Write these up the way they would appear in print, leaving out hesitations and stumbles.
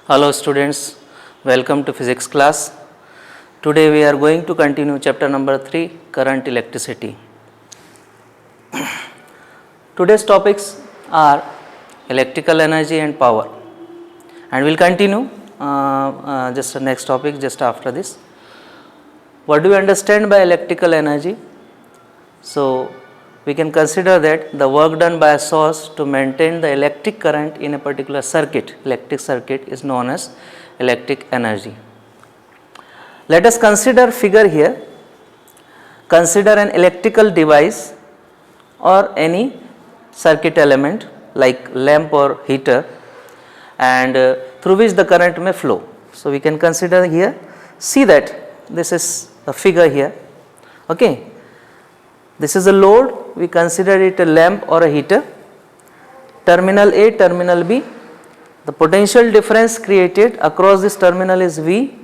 Hello students, welcome to physics class. Today we are going to continue chapter number 3, current electricity. Today's topics are electrical energy and power, and we will continue just the next topic just after this. What do we understand by electrical energy? So we can consider that the work done by a source to maintain the electric current in a particular electric circuit is known as electric energy. Let us consider figure here. Consider an electrical device or any circuit element like lamp or heater, and through which the current may flow. So we can consider here, see that this is a figure here, okay. This is a load, we consider it a lamp or a heater, terminal A, terminal B. The potential difference created across this terminal is V.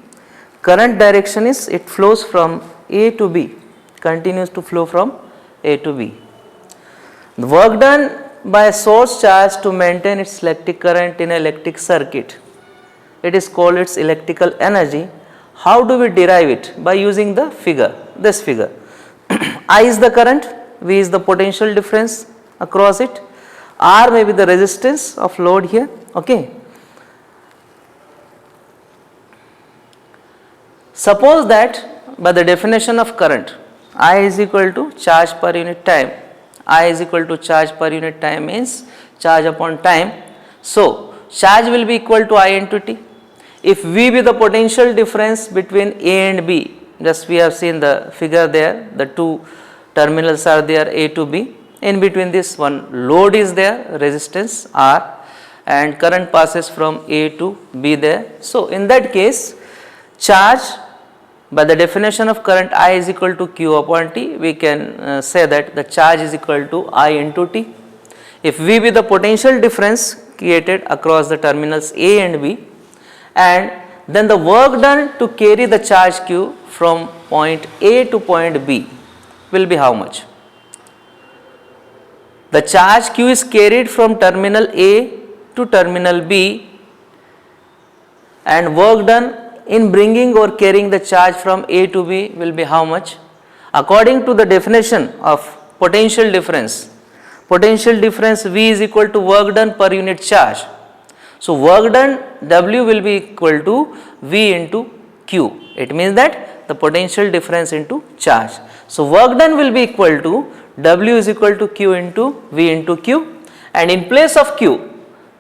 Current direction is it flows from A to B, continues to flow from A to B. The work done by a source charge to maintain its electric current in an electric circuit, it is called its electrical energy. How do we derive it? By using the figure, this figure. I is the current, V is the potential difference across it, R may be the resistance of load here, okay. Suppose that by the definition of current, I is equal to charge per unit time. I is equal to charge per unit time means charge upon time. So charge will be equal to I into T. If V be the potential difference between A and B, just we have seen the figure there, the two terminals are there A to B, in between this one load is there, resistance R, and current passes from A to B there. So in that case, charge by the definition of current I is equal to Q upon T, we can say that the charge is equal to I into T. If V be the potential difference created across the terminals A and B, and then the work done to carry the charge Q from point A to point B will be how much? The charge Q is carried from terminal A to terminal B, and work done in bringing or carrying the charge from A to B will be how much? According to the definition of potential difference V is equal to work done per unit charge. So work done W will be equal to V into Q. It means that the potential difference into charge. So work done will be equal to W is equal to Q into V into Q, and in place of Q,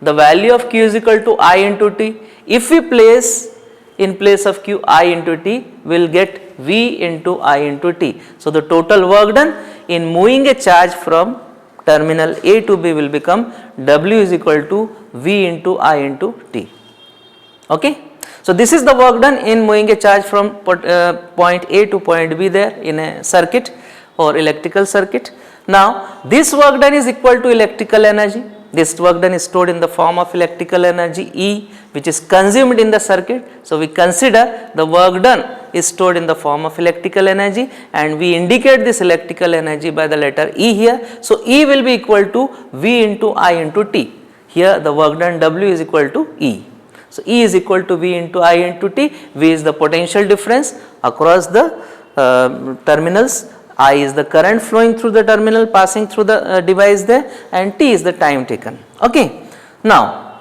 the value of Q is equal to I into T. If we place in place of Q I into T, we will get V into I into T. So the total work done in moving a charge from terminal A to B will become W is equal to V into I into T, okay. So this is the work done in moving a charge from point A to point B there in a circuit or electrical circuit. Now this work done is equal to electrical energy. This work done is stored in the form of electrical energy E, which is consumed in the circuit. So we consider the work done is stored in the form of electrical energy, and we indicate this electrical energy by the letter E here. So E will be equal to V into I into T. Here the work done W is equal to E. So E is equal to V into I into T. V is the potential difference across the terminals. I is the current flowing through the terminal passing through the device there, and T is the time taken, okay. Now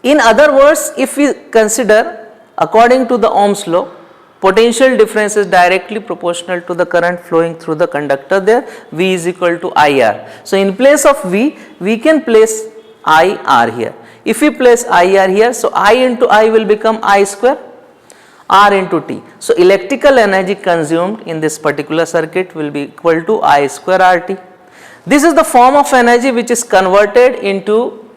in other words, if we consider according to the Ohm's law, potential difference is directly proportional to the current flowing through the conductor there. V is equal to IR. So in place of V, we can place IR here. If we place IR here, so I into I will become I square R into T. So electrical energy consumed in this particular circuit will be equal to I square RT. This is the form of energy which is converted into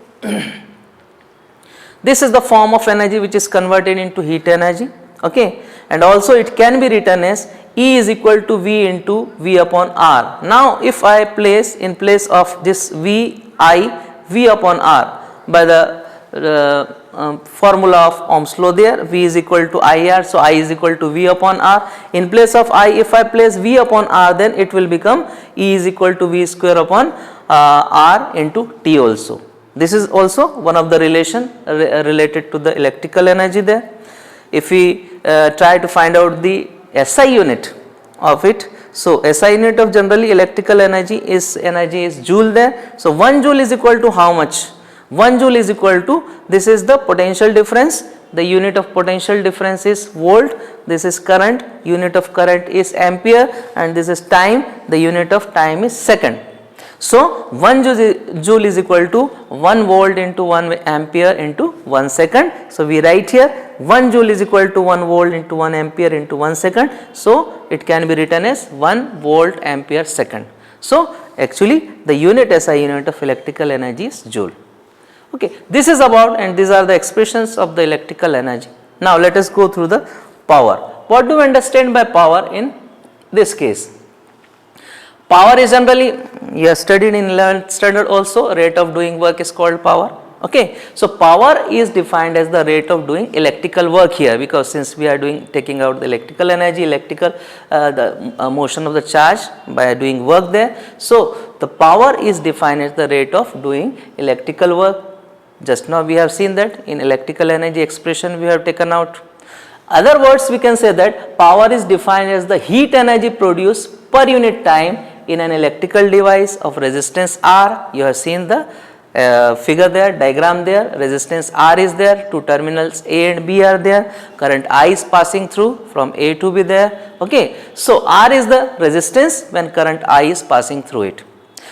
this is the form of energy which is converted into heat energy, okay, and also it can be written as E is equal to V into V upon R. Now if I place in place of this V upon R by the formula of Ohm's law there, V is equal to IR, so I is equal to V upon R. In place of I, if I place V upon R, then it will become E is equal to V square upon R into T also. This is also one of the relation related to the electrical energy there. If we try to find out the SI unit of it, so SI unit of generally electrical energy is joule there. So 1 joule is equal to how much? 1 joule is equal to, this is the potential difference, the unit of potential difference is volt, this is current, unit of current is ampere, and this is time, the unit of time is second. So 1 joule is equal to 1 volt into 1 ampere into 1 second. So we write here 1 joule is equal to 1 volt into 1 ampere into 1 second. So it can be written as 1 volt ampere second. So actually the unit SI unit of electrical energy is joule. Okay, this is about, and these are the expressions of the electrical energy. Now let us go through the power. What do we understand by power in this case? Power is generally, you have studied in 11th standard also, rate of doing work is called power. Okay, so power is defined as the rate of doing electrical work here, because since we are taking out the electrical energy, the motion of the charge by doing work there. So the power is defined as the rate of doing electrical work. Just now we have seen that in electrical energy expression we have taken out. Other words, we can say that power is defined as the heat energy produced per unit time in an electrical device of resistance R. You have seen the figure there, diagram there, resistance R is there, two terminals A and B are there, current I is passing through from A to B there. Okay, so R is the resistance when current I is passing through it.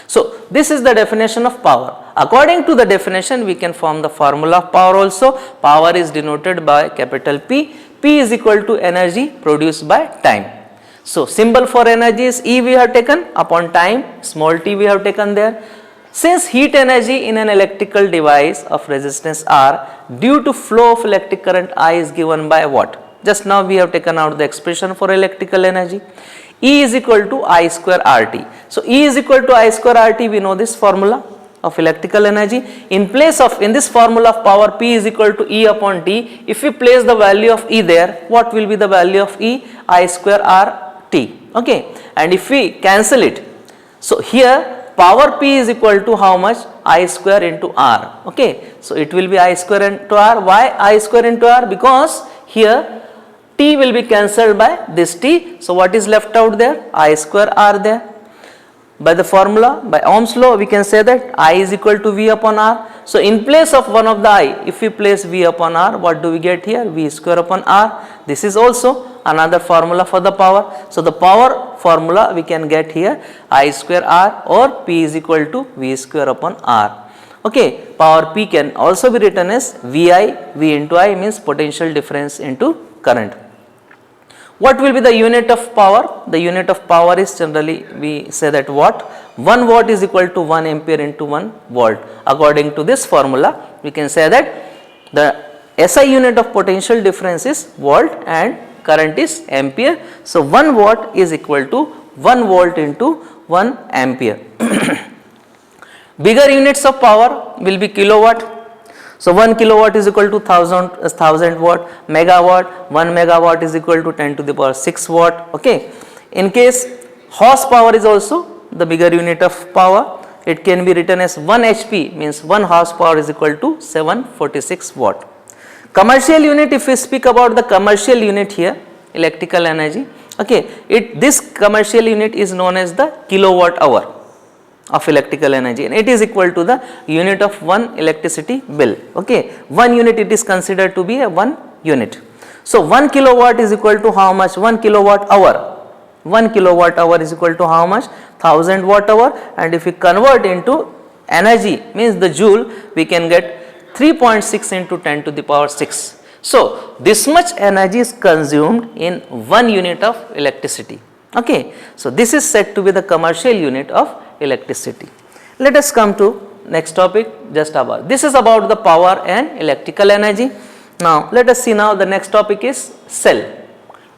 So this is the definition of power. According to the definition, we can form the formula of power also. Power is denoted by capital P. P is equal to energy produced by time. So symbol for energy is E we have taken upon time, small t we have taken there. Since heat energy in an electrical device of resistance R due to flow of electric current I is given by what? Just now we have taken out the expression for electrical energy. E is equal to I square RT. So E is equal to I square RT, we know this formula of electrical energy. In this formula of power, P is equal to E upon T. If we place the value of E there, what will be the value of E? I square RT. Okay, and if we cancel it, so here power P is equal to how much? I square into R. Okay, so it will be I square into R. Why I square into R? Because here T will be cancelled by this T. So what is left out there? I square R there. By the formula, by Ohm's law, we can say that I is equal to V upon R. So in place of one of the I, if we place V upon R, what do we get here? V square upon R. This is also another formula for the power. So the power formula we can get here I square R, or P is equal to V square upon R. Okay, power P can also be written as VI. V into I means potential difference into current. What will be the unit of power? The unit of power is generally, we say that watt. 1 watt is equal to 1 ampere into 1 volt. According to this formula, we can say that the SI unit of potential difference is volt and current is ampere. So 1 watt is equal to 1 volt into 1 ampere. Bigger units of power will be kilowatt. So 1 kilowatt is equal to 1000 watt, megawatt, 1 megawatt is equal to 10 to the power 6 watt. Okay. In case horsepower is also the bigger unit of power, it can be written as 1 HP, means 1 horsepower is equal to 746 watt. Commercial unit, if we speak about the commercial unit here, electrical energy, okay, this commercial unit is known as the kilowatt hour of electrical energy, and it is equal to the unit of 1 electricity bill. Okay, 1 unit it is considered to be a 1 unit. So 1 kilowatt is equal to how much? 1 kilowatt hour. 1 kilowatt hour is equal to how much? 1000 watt hour, and if we convert into energy, means the joule, we can get 3.6 into 10 to the power 6. So this much energy is consumed in 1 unit of electricity. Okay, so this is said to be the commercial unit of electricity. Let us come to next topic, just about. This is about the power and electrical energy. Now let us see now the next topic is cell.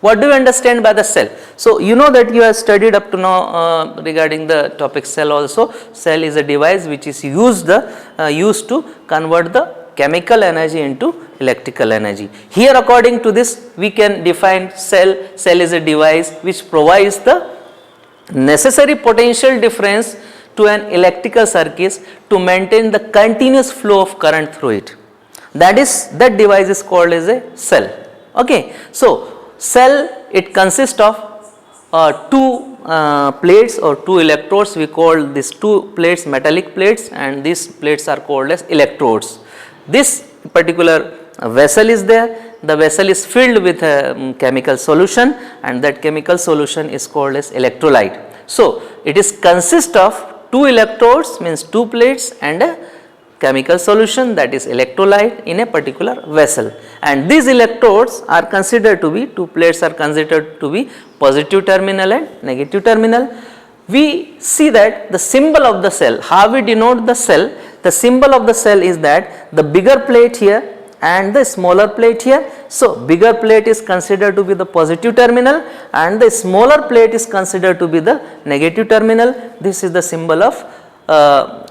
What do you understand by the cell? So you know that you have studied up to now regarding the topic cell also. Cell is a device which is used to convert the chemical energy into electrical energy. Here according to this we can define cell. Cell is a device which provides the necessary potential difference to an electrical circuit to maintain the continuous flow of current through it. That device is called as a cell. Okay. So, cell, it consists of two plates or two electrodes. We call these two plates metallic plates, and these plates are called as electrodes. This particular vessel is there. The vessel is filled with a chemical solution, and that chemical solution is called as electrolyte. So, it is consist of two electrodes, means two plates, and a chemical solution, that is electrolyte, in a particular vessel. And these electrodes are considered to be, two plates are considered to be positive terminal and negative terminal. We see that the symbol of the cell, how we denote the cell, the symbol of the cell is that the bigger plate here and the smaller plate here. So, bigger plate is considered to be the positive terminal and the smaller plate is considered to be the negative terminal. This is the symbol of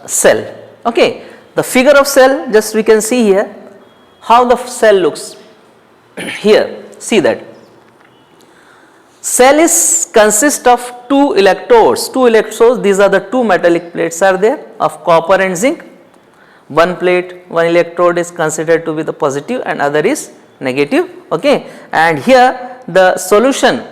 cell. Okay. The figure of cell, just we can see here how the cell looks. Here, see that cell is consist of two electrodes. These are the two metallic plates are there of copper and zinc. One plate, one electrode is considered to be the positive and other is negative. Okay. And here the solution,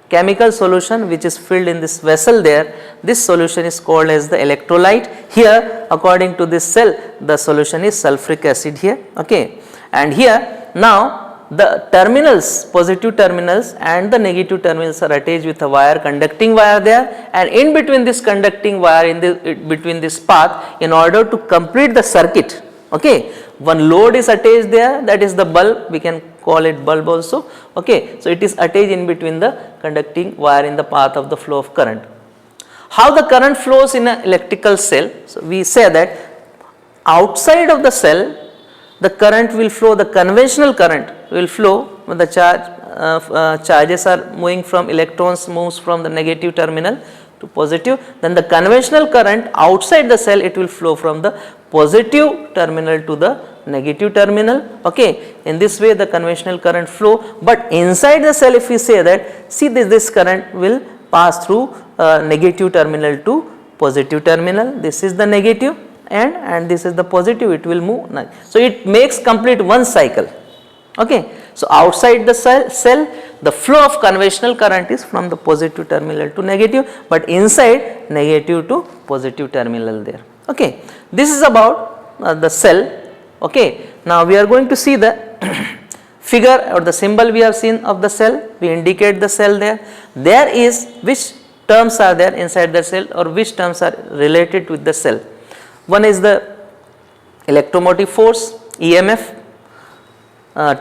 chemical solution which is filled in this vessel there, this solution is called as the electrolyte. Here, according to this cell, the solution is sulfuric acid here. Okay. And here now the terminals, positive terminals and the negative terminals are attached with a wire, conducting wire there, and in between this conducting wire, between this path, in order to complete the circuit, okay, one load is attached there, that is the bulb, we can call it bulb also. Okay. So, it is attached in between the conducting wire in the path of the flow of current. How the current flows in an electrical cell? So, we say that outside of the cell the current will flow, the conventional current will flow when the charges are moving from, electrons moves from the negative terminal to positive, then the conventional current outside the cell, it will flow from the positive terminal to the negative terminal. Okay. In this way the conventional current flow, but inside the cell, if we say that, see this current will pass through negative terminal to positive terminal. This is the negative and this is the positive, it will move. So, it makes complete one cycle. Okay. So, outside the cell the flow of conventional current is from the positive terminal to negative, but inside negative to positive terminal there. Okay. This is about the cell. Okay. Now, we are going to see the figure or the symbol we have seen of the cell. We indicate the cell there. There is which terms are there inside the cell or which terms are related with the cell. One is the electromotive force, EMF,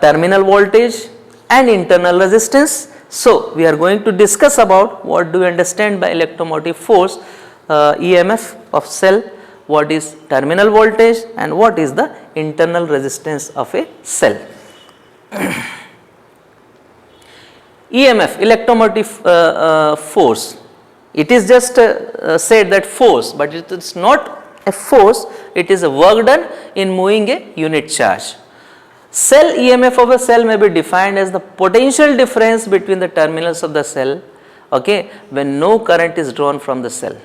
terminal voltage and internal resistance. So, we are going to discuss about what do we understand by electromotive force, EMF of cell, what is terminal voltage and what is the internal resistance of a cell. EMF, electromotive force, it is just said that force, but it is not a force, it is a work done in moving a unit charge. Cell EMF of a cell may be defined as the potential difference between the terminals of the cell, okay, when no current is drawn from the cell.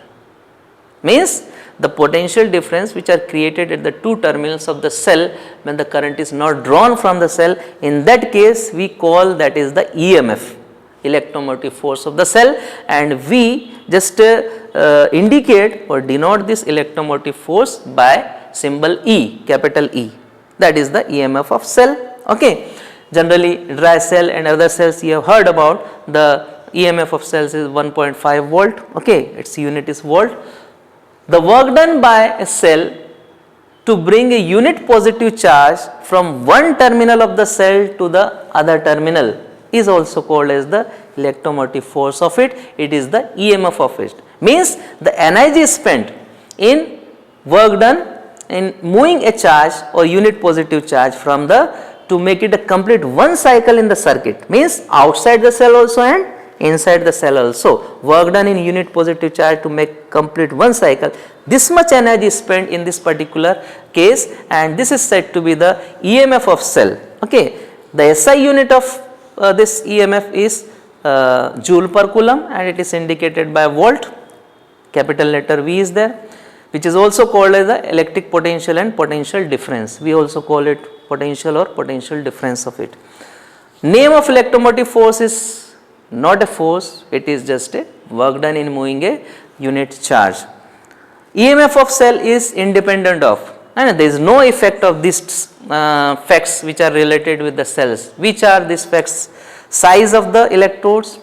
Means the potential difference which are created at the two terminals of the cell when the current is not drawn from the cell, in that case we call that is the EMF, electromotive force of the cell, and we just indicate or denote this electromotive force by symbol E, capital E, that is the EMF of cell. Okay. Generally dry cell and other cells you have heard about, the EMF of cells is 1.5 volt, okay, its unit is volt. The work done by a cell to bring a unit positive charge from one terminal of the cell to the other terminal is also called as the electromotive force of it. It is the EMF of it. Means the energy spent in work done in moving a charge or unit positive charge from the to make it a complete one cycle in the circuit, means outside the cell also and inside the cell also, work done in unit positive charge to make complete one cycle. This much energy is spent in this particular case, and this is said to be the EMF of cell. Okay. The SI unit of this EMF is joule per coulomb and it is indicated by volt, capital letter V is there. which is also called as the electric potential and potential difference. We also call it potential or potential difference of it. Name of electromotive force is not a force, it is just a work done in moving a unit charge. EMF of cell is independent of, and there is no effect of these facts which are related with the cells. Which are these facts? Size of the electrodes,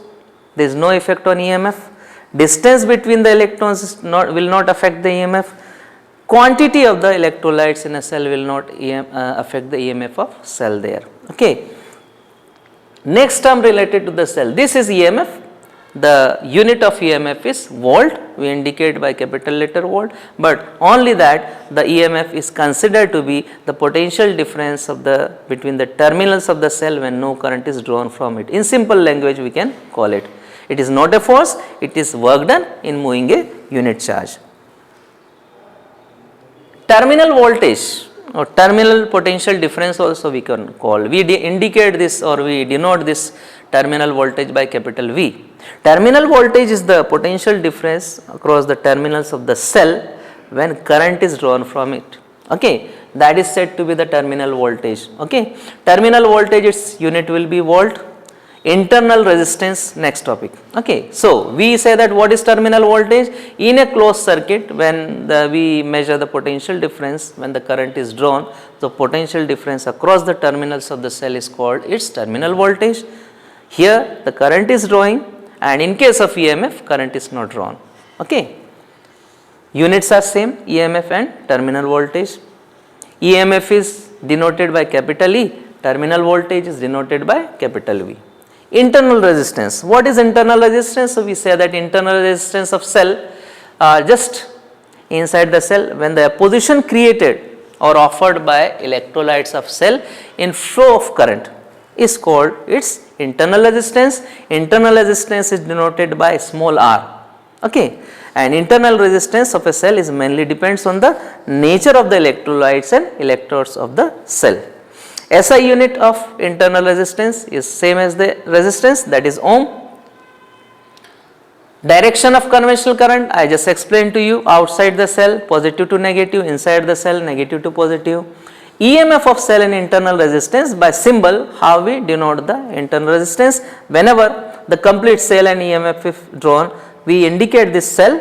there is no effect on EMF. Distance between the electrons will not affect the EMF. Quantity of the electrolytes in a cell will not affect the EMF of cell there. Okay. Next term related to the cell, this is EMF. The unit of EMF is volt, we indicate by capital letter volt, but only that the EMF is considered to be the potential difference of the between the terminals of the cell when no current is drawn from it. In simple language we can call it. It is not a force, it is work done in moving a unit charge. Terminal voltage or terminal potential difference also we can call. We indicate this or we denote this terminal voltage by capital V. Terminal voltage is the potential difference across the terminals of the cell when current is drawn from it. Okay, that is said to be the terminal voltage. Okay, terminal voltage, its unit will be volt. Internal resistance, next topic. Okay, so we say that what is terminal voltage? In a closed circuit, when we measure the potential difference when the current is drawn, the potential difference across the terminals of the cell is called its terminal voltage. Here the current is drawing, and in case of EMF, current is not drawn. Okay, units are same, EMF and terminal voltage. EMF is denoted by capital E, terminal voltage is denoted by capital V. Internal resistance. What is internal resistance? So we say that internal resistance of cell, just inside the cell, when the position created or offered by electrolytes of cell in flow of current is called its internal resistance. Internal resistance is denoted by small r. Okay, and internal resistance of a cell is mainly depends on the nature of the electrolytes and electrodes of the cell. SI unit of internal resistance is same as the resistance, that is ohm. Direction of conventional current I just explained to you, outside the cell positive to negative, inside the cell negative to positive. EMF of cell and internal resistance by symbol, how we denote the internal resistance. Whenever the complete cell and EMF is drawn, we indicate this cell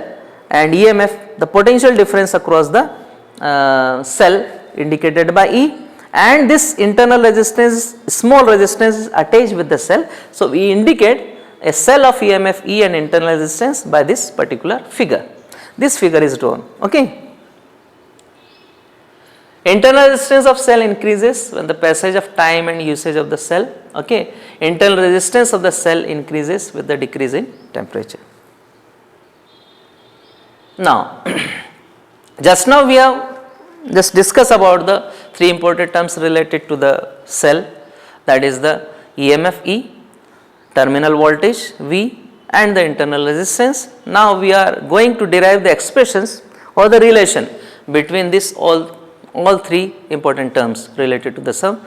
and EMF, the potential difference across the cell indicated by E. And this internal resistance, small resistance is attached with the cell. So we indicate a cell of EMF E and internal resistance by this particular figure. This figure is drawn. Okay. Internal resistance of cell increases when the passage of time and usage of the cell. Okay. Internal resistance of the cell increases with the decrease in temperature. Now, just now we have just discussed about the three important terms related to the cell, that is the EMF E, terminal voltage V and the internal resistance. Now we are going to derive the expressions or the relation between this all three important terms related to the cell,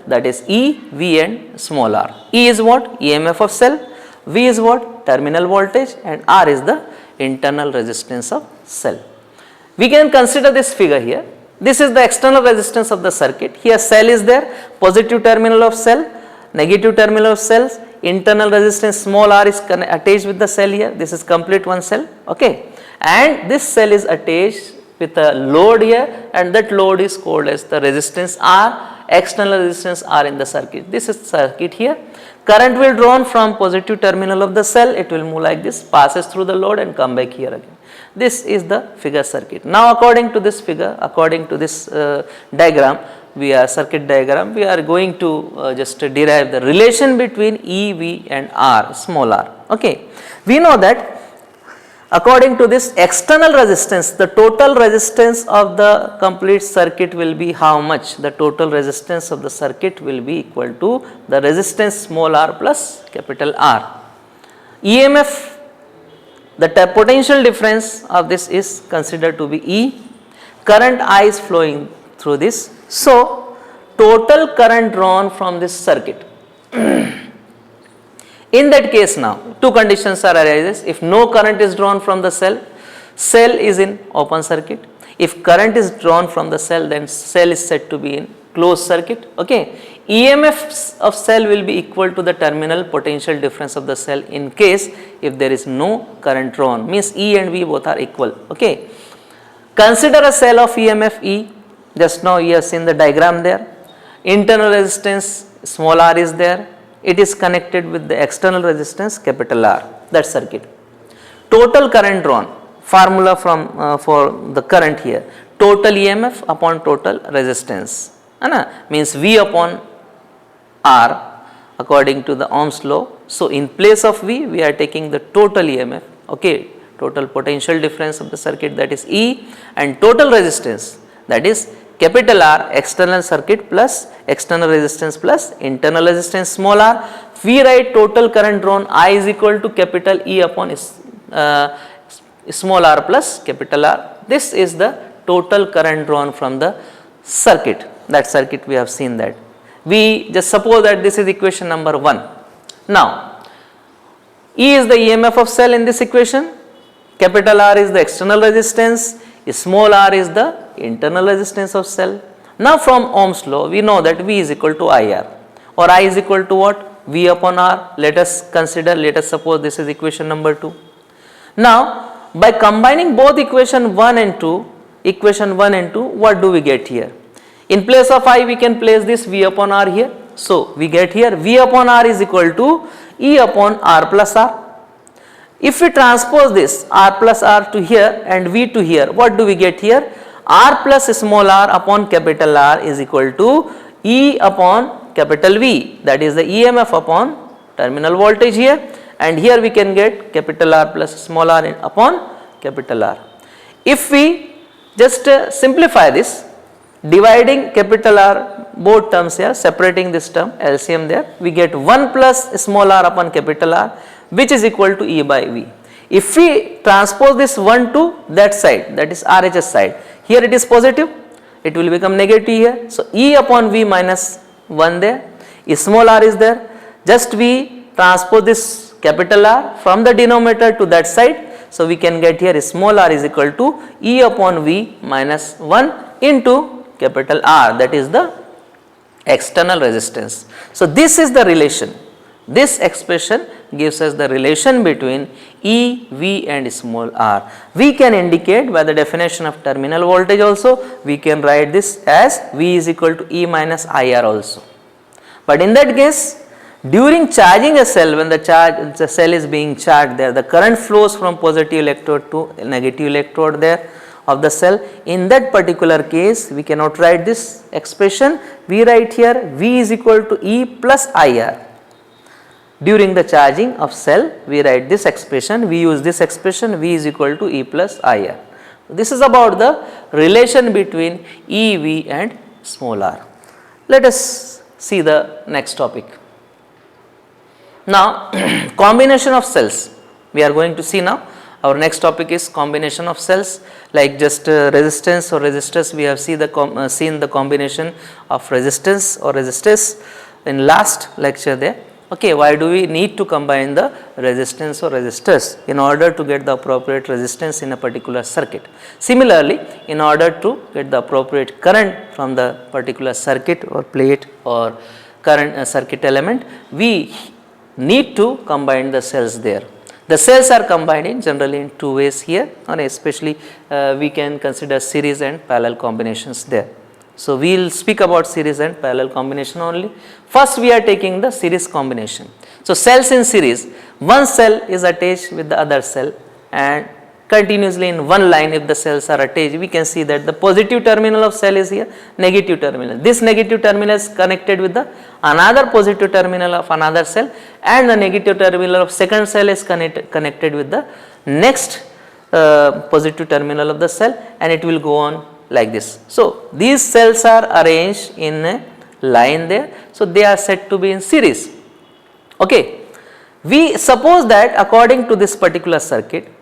that is E, V and small r. E is what? EMF of cell, V is what? Terminal voltage, and R is the internal resistance of cell. We can consider this figure here. This is the external resistance of the circuit. Here cell is there, positive terminal of cell, negative terminal of cells, internal resistance small r is attached with the cell here. This is complete one cell. Okay, and this cell is attached with a load here, and that load is called as the resistance R, external resistance R in the circuit. This is circuit here. Current will drawn from positive terminal of the cell, it will move like this, passes through the load and come back here again. This is the figure circuit. Now according to this figure, according to this diagram, circuit diagram, we are going to just derive the relation between E, V and R, small r. Okay. We know that according to this external resistance, the total resistance of the complete circuit will be how much? The total resistance of the circuit will be equal to the resistance small r plus capital R. EMF, the potential difference of this is considered to be E. Current I is flowing through this. So, total current drawn from this circuit. In that case now, two conditions are arises. If no current is drawn from the cell, Cell is in open circuit. If current is drawn from the cell, then cell is said to be in closed circuit. Okay. EMF of cell will be equal to the terminal potential difference of the cell in case if there is no current drawn, means E and V both are equal. Okay. Consider a cell of EMF E. Just now you have seen the diagram there. Internal resistance small r is there. It is connected with the external resistance capital R. That circuit. Total current drawn. Formula from for the current here. Total EMF upon total resistance. Means V upon R according to the Ohm's law. So in place of V, we are taking the total EMF. Okay. Total potential difference of the circuit, that is E, and total resistance, that is capital R, external circuit plus external resistance plus internal resistance small r. We write total current drawn I is equal to capital E upon small r plus capital R. This is the total current drawn from the circuit. That circuit we have seen that. We just suppose that this is equation number 1. Now, E is the EMF of cell in this equation. Capital R is the external resistance, small r is the internal resistance of cell. Now from Ohm's law, we know that V is equal to IR, or I is equal to what? V upon R. Let us suppose this is equation number 2. Now by combining both equation 1 and 2, what do we get here? In place of I, we can place this V upon R here. So we get here V upon R is equal to E upon R plus R. If we transpose this R plus R to here and V to here, what do we get here? R plus small r upon capital R is equal to E upon capital V, that is the EMF upon terminal voltage here, and here we can get capital R plus small r upon capital R. If we just simplify this, dividing capital R both terms here, separating this term LCM there, we get 1 plus small r upon capital R, which is equal to E by V. If we transpose this 1 to that side, that is RHS side, here it is positive, it will become negative here. So E upon V minus 1 there, small r is there, just we transpose this capital R from the denominator to that side. So we can get here small r is equal to E upon V minus 1 into capital R, that is the external resistance. So this is the relation. This expression gives us the relation between E, V and small r. We can indicate by the definition of terminal voltage also, we can write this as V is equal to E minus IR also. But in that case, during charging a cell, when the cell is being charged there, the current flows from positive electrode to negative electrode there of the cell. In that particular case, we cannot write this expression. We write here V is equal to E plus IR. During the charging of cell, we write this expression, we use this expression V is equal to E plus IR. This is about the relation between E, V and small r. Let us see the next topic. Now, combination of cells, we are going to see now. Our next topic is combination of cells, like just resistance or resistors. We have seen the combination of resistance or resistors in last lecture there. Okay, why do we need to combine the resistance or resistors? In order to get the appropriate resistance in a particular circuit. Similarly, in order to get the appropriate current from the particular circuit or plate or current circuit element, we need to combine the cells there. The cells are combined in generally in two ways here, and especially we can consider series and parallel combinations there. So we will speak about series and parallel combination only. First we are taking the series combination. So cells in series, one cell is attached with the other cell and continuously in one line if the cells are attached, we can see that the positive terminal of cell is here, negative terminal. This negative terminal is connected with the another positive terminal of another cell, and the negative terminal of second cell is connected with the next positive terminal of the cell, and it will go on like this. So these cells are arranged in a line there, so they are said to be in series. Okay, we suppose that according to this particular circuit,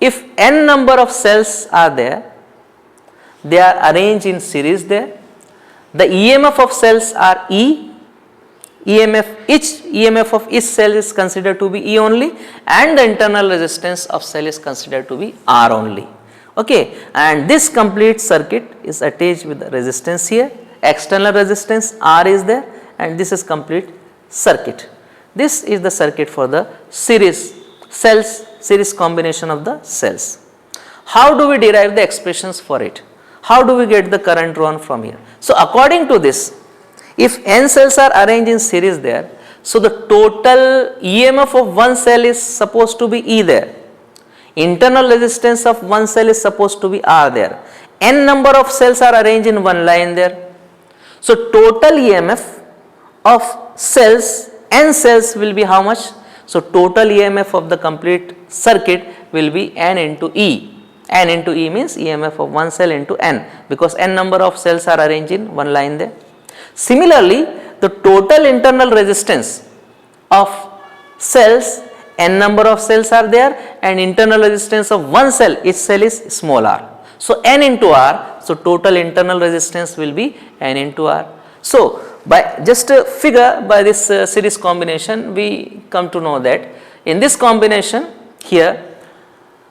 if n number of cells are there, they are arranged in series there. The EMF of cells are E, each EMF of each cell is considered to be E only, and the internal resistance of cell is considered to be R only. Okay, and this complete circuit is attached with the resistance here, external resistance R is there, and this is complete circuit. This is the circuit for the series combination of the cells. How do we derive the expressions for it? How do we get the current drawn from here? So according to this, if n cells are arranged in series there, so the total EMF of one cell is supposed to be E there. Internal resistance of one cell is supposed to be R there. N number of cells are arranged in one line there. So total EMF of cells, n cells will be how much? So total EMF of the complete circuit will be N into E. N into E means EMF of one cell into N, because N number of cells are arranged in one line there. Similarly, the total internal resistance of cells, N number of cells are there, and internal resistance of one cell, each cell is small r. So N into R, so total internal resistance will be N into R. So by just a figure, by this series combination, we come to know that in this combination here,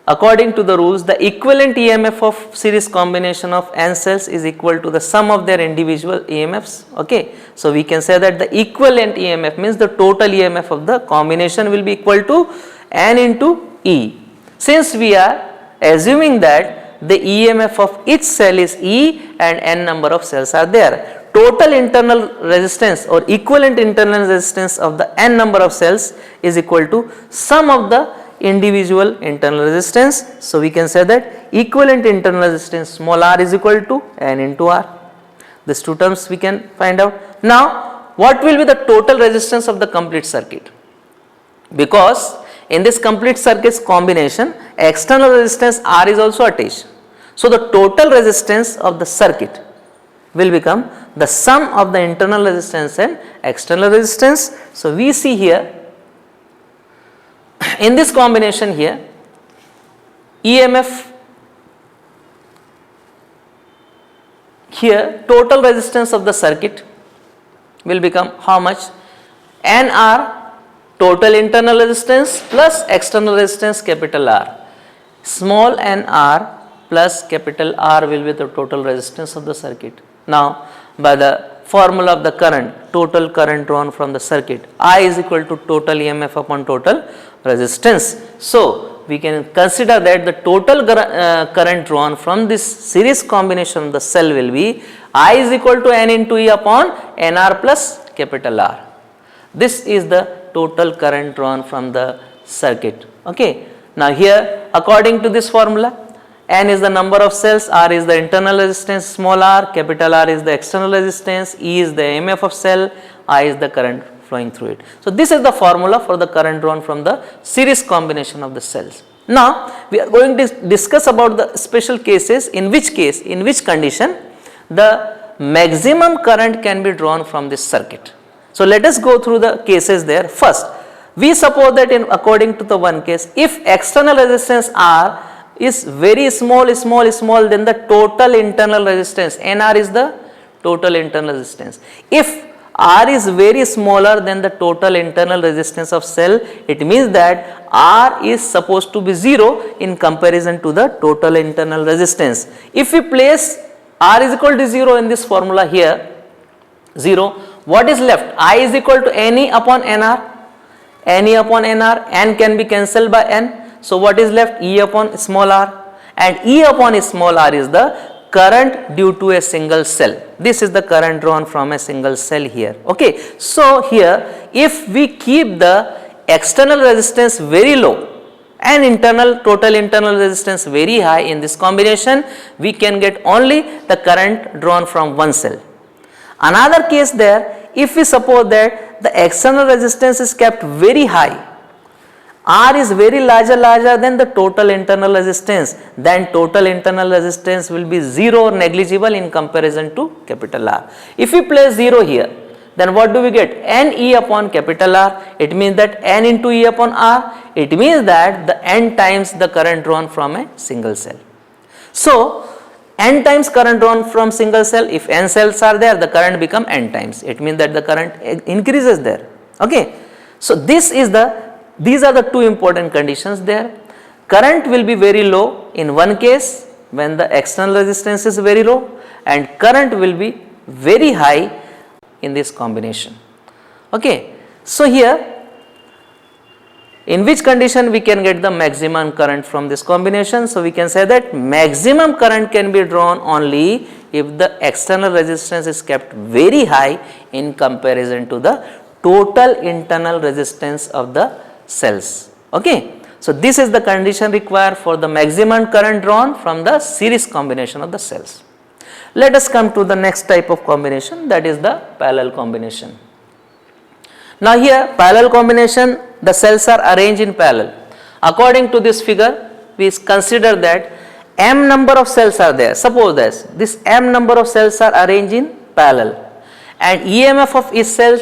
according to the rules, the equivalent EMF of series combination of n cells is equal to the sum of their individual EMFs. Okay, so we can say that the equivalent EMF means the total EMF of the combination will be equal to N into E. Since we are assuming that the EMF of each cell is E and n number of cells are there, total internal resistance or equivalent internal resistance of the n number of cells is equal to sum of the individual internal resistance. So we can say that equivalent internal resistance small r is equal to N into R. These two terms we can find out. Now what will be the total resistance of the complete circuit? Because in this complete circuits combination, external resistance R is also attached. So the total resistance of the circuit will become the sum of the internal resistance and external resistance. So we see here, in this combination here, EMF here, total resistance of the circuit will become how much? NR, total internal resistance plus external resistance capital R. Small nr plus capital R will be the total resistance of the circuit. Now by the formula of the current, total current drawn from the circuit, I is equal to total EMF upon total resistance. So we can consider that the total current drawn from this series combination of the cell will be I is equal to N into E upon NR plus capital R. This is the total current drawn from the circuit. Okay. Now here, according to this formula, N is the number of cells, R is the internal resistance, small r, capital R is the external resistance, E is the EMF of cell, I is the current flowing through it. So this is the formula for the current drawn from the series combination of the cells. Now we are going to discuss about the special cases, in which condition the maximum current can be drawn from this circuit. So let us go through the cases there. First, we suppose that according to the one case, if external resistance R is very small, then the total internal resistance NR is the total internal resistance. If R is very smaller than the total internal resistance of cell, it means that R is supposed to be 0 in comparison to the total internal resistance. If we place R is equal to 0 in this formula here, 0, what is left? I is equal to NE upon NR. NE upon NR, N can be cancelled by N. So what is left? E upon small r, and E upon small r is the current due to a single cell. This is the current drawn from a single cell here. Okay. So here, if we keep the external resistance very low and total internal resistance very high in this combination, we can get only the current drawn from one cell. Another case there, if we suppose that the external resistance is kept very high, R is very larger than the total internal resistance, then total internal resistance will be 0 or negligible in comparison to capital R. If we place 0 here, then what do we get? NE upon capital R, it means that N into E upon R, it means that the N times the current drawn from a single cell. So n times current drawn from single cell. If n cells are there, the current become n times. It means that the current increases there. Okay. So these are the two important conditions there. Current will be very low in one case when the external resistance is very low, and current will be very high in this combination. Okay. So here, in which condition we can get the maximum current from this combination? So we can say that maximum current can be drawn only if the external resistance is kept very high in comparison to the total internal resistance of the cells. Okay. So this is the condition required for the maximum current drawn from the series combination of the cells. Let us come to the next type of combination, that is the parallel combination. Now here parallel combination, the cells are arranged in parallel. According to this figure, we consider that m number of cells are there. Suppose this m number of cells are arranged in parallel, and EMF of each cell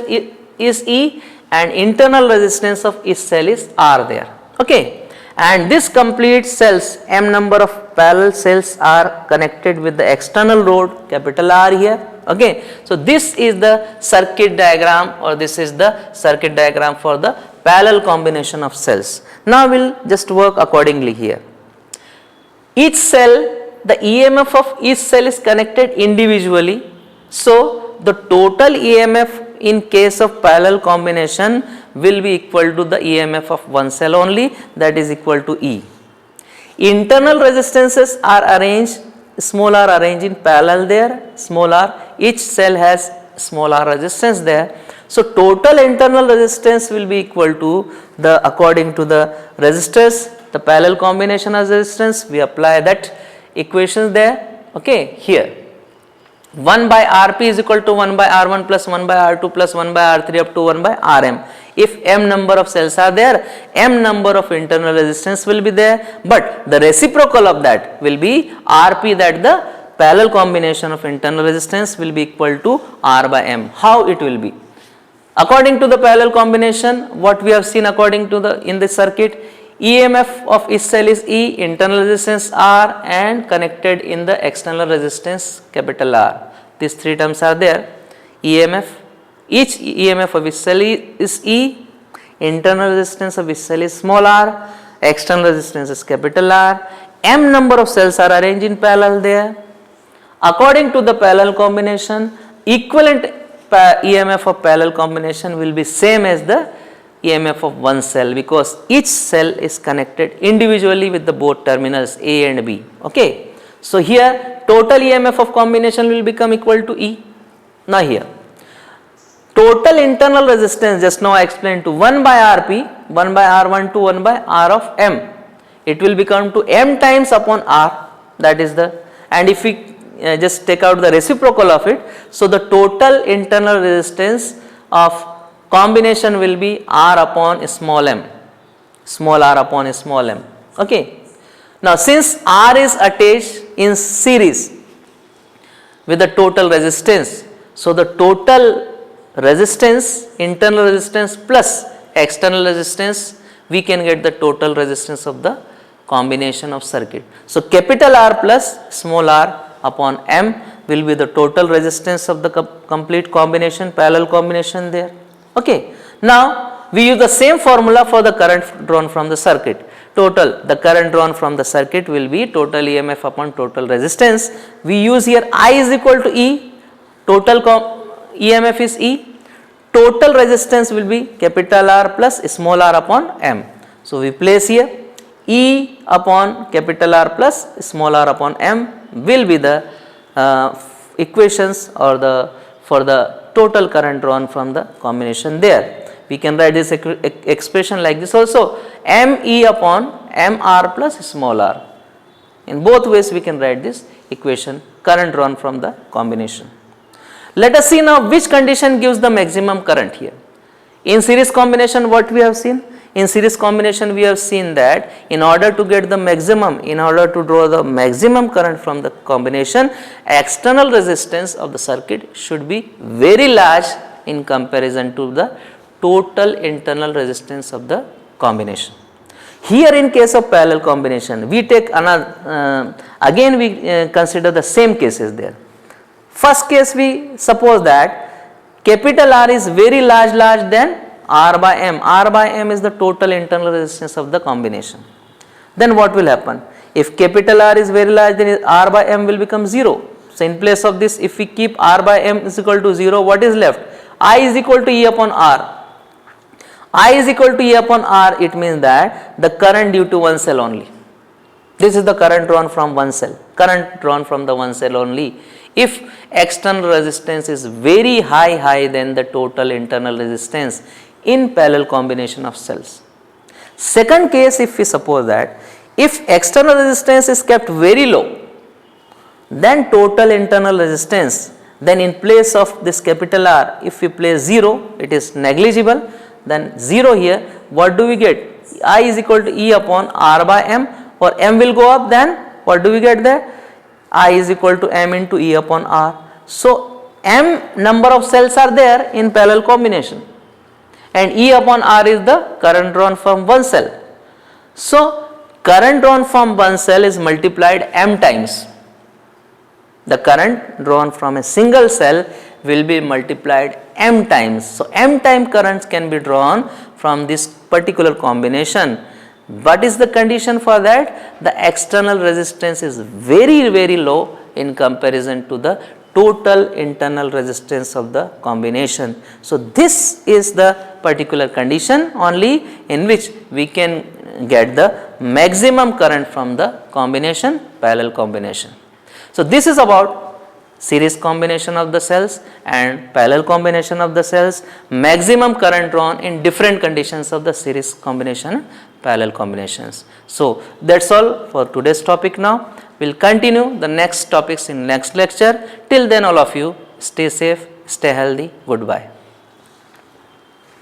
is E and internal resistance of each cell is R there. Okay. And this complete cells, m number of parallel cells are connected with the external load capital R here. Okay. So this is the circuit diagram, or this is the circuit diagram for the parallel combination of cells. Now we will just work accordingly here. Each cell, the EMF of each cell is connected individually. So the total EMF in case of parallel combination will be equal to the EMF of one cell only, that is equal to E. Internal resistances are arranged, small r arranged in parallel there, small r, each cell has small r resistance there. So total internal resistance will be equal to the, according to the resistors, the parallel combination of resistance, we apply that equation there. Okay, here 1 by Rp is equal to 1 by R1 plus 1 by R2 plus 1 by R3 up to 1 by Rm. If m number of cells are there, m number of internal resistance will be there, but the reciprocal of that will be Rp, that the parallel combination of internal resistance will be equal to R by m. How it will be? According to the parallel combination, what we have seen according to the in the circuit, EMF of each cell is E, internal resistance R, and connected in the external resistance capital R. These three terms are there. EMF, each EMF of each cell is E, internal resistance of each cell is small r, external resistance is capital R, m number of cells are arranged in parallel there. According to the parallel combination, equivalent EMF of parallel combination will be same as the EMF of one cell, because each cell is connected individually with the both terminals A and B. Okay. So here total EMF of combination will become equal to E. Now here total internal resistance, just now I explained, to 1 by Rp, 1 by R1 to 1 by R of m. It will become to m times upon R, that is the, and if we just take out the reciprocal of it, so the total internal resistance of combination will be R upon small m, small r upon small m. Okay. Now since R is attached in series with the total resistance, so the total resistance, internal resistance plus external resistance, we can get the total resistance of the combination of circuit. So capital R plus small r upon m will be the total resistance of the complete combination, parallel combination there. Okay. Now we use the same formula for the current drawn from the circuit. The current drawn from the circuit will be total EMF upon total resistance. We use here I is equal to E, total EMF is E, total resistance will be capital R plus small r upon m. So we place here E upon capital R plus small r upon m will be the equations, or the for the total current drawn from the combination there. We can write this expression like this also, m E upon m r plus small r. In both ways we can write this equation, current drawn from the combination. Let us see now which condition gives the maximum current here. In series combination, what we have seen? In series combination we have seen that in order to get the maximum, in order to draw the maximum current from the combination, external resistance of the circuit should be very large in comparison to the total internal resistance of the combination. Here in case of parallel combination, we take another, again we consider the same cases there. First case, we suppose that capital R is very large than R by M. R by M is the total internal resistance of the combination. Then what will happen? If capital R is very large, then R by M will become 0. So in place of this, if we keep R by M is equal to 0, what is left? I is equal to E upon R. I is equal to E upon R, it means that the current due to one cell only. This is the current drawn from one cell, current drawn from the one cell only. If external resistance is very high than the total internal resistance in parallel combination of cells. Second case, if we suppose that if external resistance is kept very low, then total internal resistance, then in place of this capital R, if we place 0, it is negligible. Then 0 here, what do we get? I is equal to E upon R by M, or M will go up, then what do we get there? I is equal to M into E upon R. So M number of cells are there in parallel combination, and E upon R is the current drawn from one cell. So current drawn from one cell is multiplied M times. The current drawn from a single cell will be multiplied M times. So M time currents can be drawn from this particular combination. What is the condition for that? The external resistance is very low in comparison to the total internal resistance of the combination. So this is the particular condition only in which we can get the maximum current from the combination, parallel combination. So this is about series combination of the cells and parallel combination of the cells, maximum current drawn in different conditions of the series combination, parallel combinations. So that's all for today's topic now. We'll continue the next topics in next lecture. Till then, all of you stay safe, stay healthy. Goodbye.